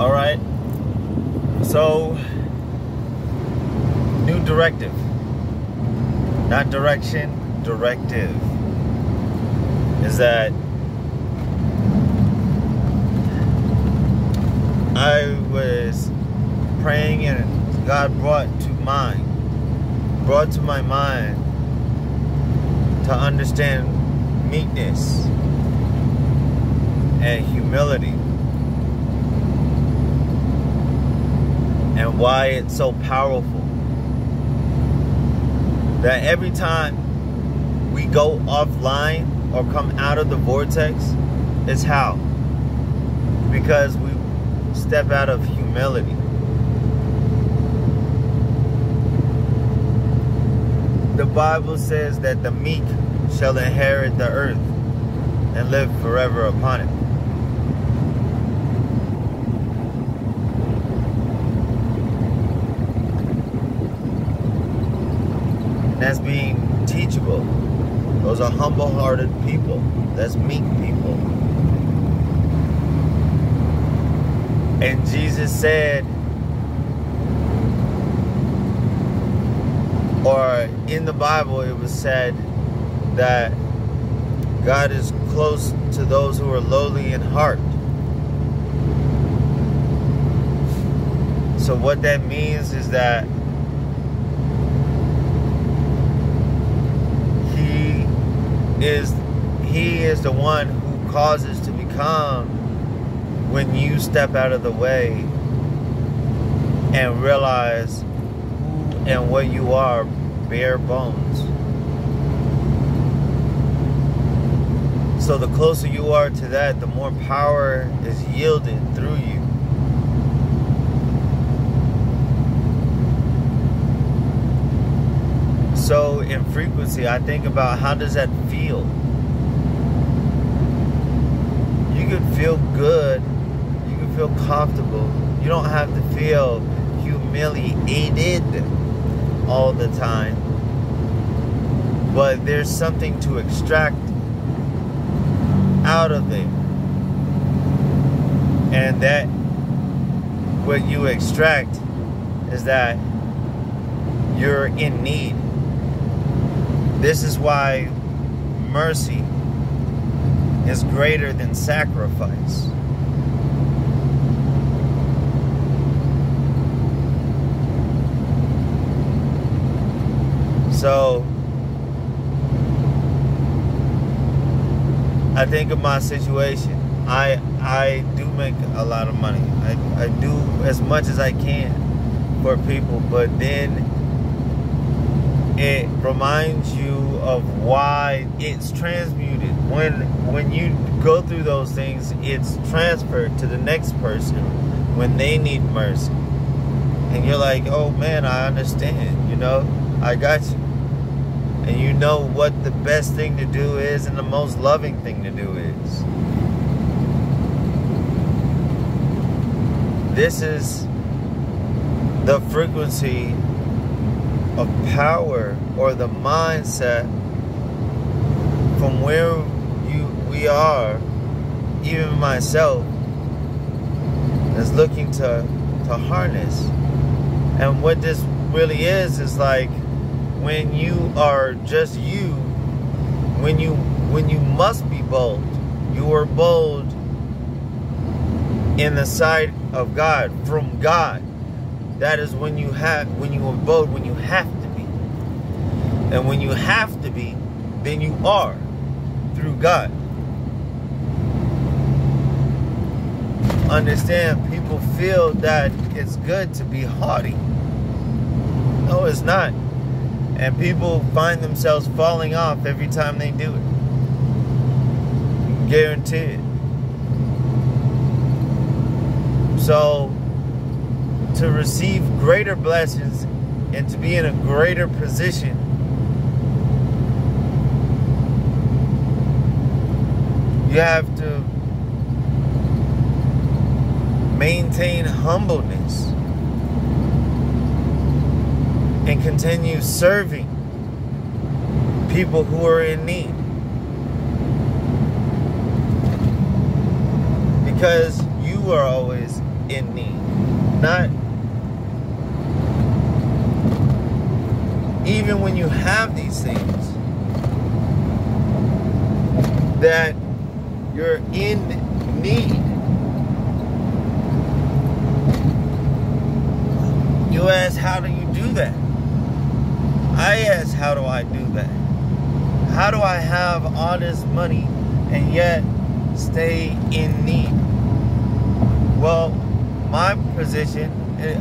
All right. So, new directive. Not direction, directive. Is that I was praying and God brought to my mind to understand meekness and humility and why it's so powerful. That every time we go offline or come out of the vortex, it's how? Because we step out of humility. The Bible says that the meek shall inherit the earth and live forever upon it. And that's being teachable. Those are humble-hearted people. That's meek people. And Jesus said, or in the Bible it was said that God is close to those who are lowly in heart. So what that means is that He is the one who causes to become when you step out of the way and realize who and what you are, bare bones. So the closer you are to that, the more power is yielded through you. So in frequency, I think about how does that feel? You can feel good. You can feel comfortable. You don't have to feel humiliated all the time. But there's something to extract out of it. And that what you extract is that you're in need. This is why mercy is greater than sacrifice. So, I think of my situation. I do make a lot of money. I do as much as I can for people, but then it reminds you of why it's transmuted. When you go through those things, it's transferred to the next person when they need mercy. And you're like, oh man, I understand, you know, I got you. And you know what the best thing to do is and the most loving thing to do is. This is the frequency of power, or the mindset from where we are, even myself is looking to harness. And what this really is like when you are just you, when you must be bold, you are bold in the sight of God, from God. That is when you are bold, when you have to be. And when you have to be, then you are through God. Understand, people feel that it's good to be haughty. No, it's not. And people find themselves falling off every time they do it. Guaranteed. So, to receive greater blessings and to be in a greater position, you have to maintain humbleness and continue serving people who are in need. Because you are always in need. Not even when you have these things that you're in need. You ask, how do you do that? I ask, how do I do that? How do I have all this money and yet stay in need? Well, my position,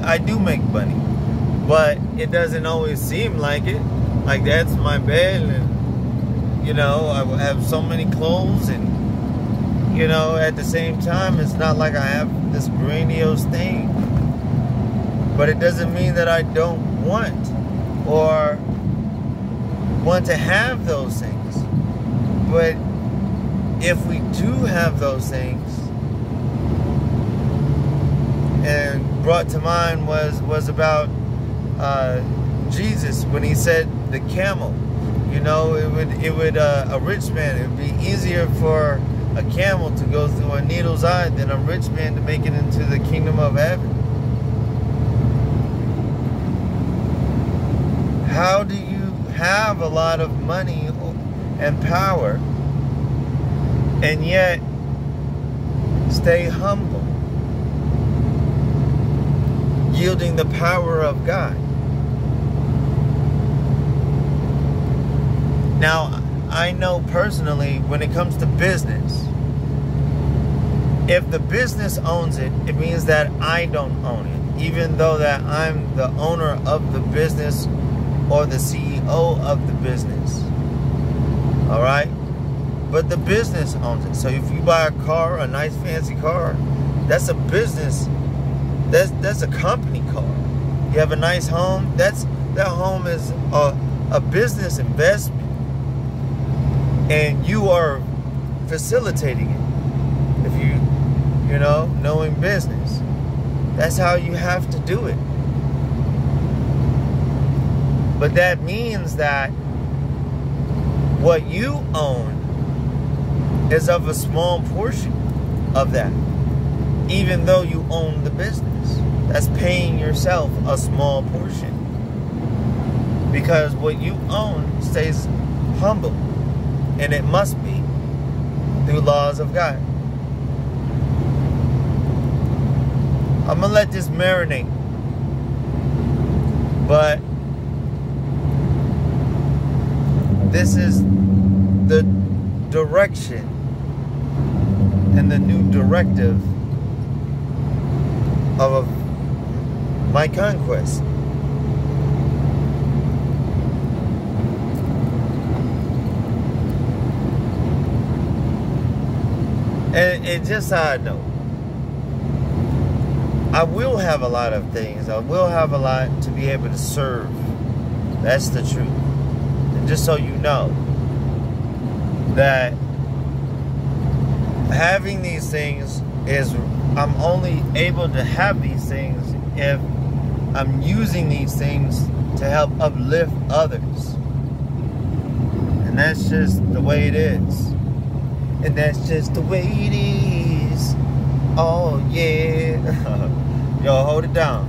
I do make money, but it doesn't always seem like it. Like, that's my bed, and, you know, I have so many clothes, and, you know, at the same time, it's not like I have this grandiose thing. But it doesn't mean that I don't want to have those things. But if we do have those things, and brought to mind was about Jesus when he said the camel. You know, it would a rich man, it would be easier for a camel to go through a needle's eye than a rich man to make it into the kingdom of heaven. How do you have a lot of money and power and yet stay humble, yielding the power of God? Now, I know personally, when it comes to business, if the business owns it, it means that I don't own it, even though that I'm the owner of the business or the CEO of the business. All right? But the business owns it. So if you buy a car, a nice fancy car, that's a business. That's a company car. You have a nice home. That home is a business investment, and you are facilitating it. If you know, knowing business, that's how you have to do it. But that means that what you own is of a small portion of that, even though you own the business. That's paying yourself a small portion, because what you own stays humble, and it must be through laws of God. I'm gonna let this marinate, but this is the direction and the new directive of my conquest. And it just so I know, I will have a lot of things. I will have a lot to be able to serve. That's the truth. And just so you know, that having these things is, I'm only able to have these things if I'm using these things to help uplift others. And that's just the way it is. And that's just the way it is. Oh yeah. Yo, hold it down.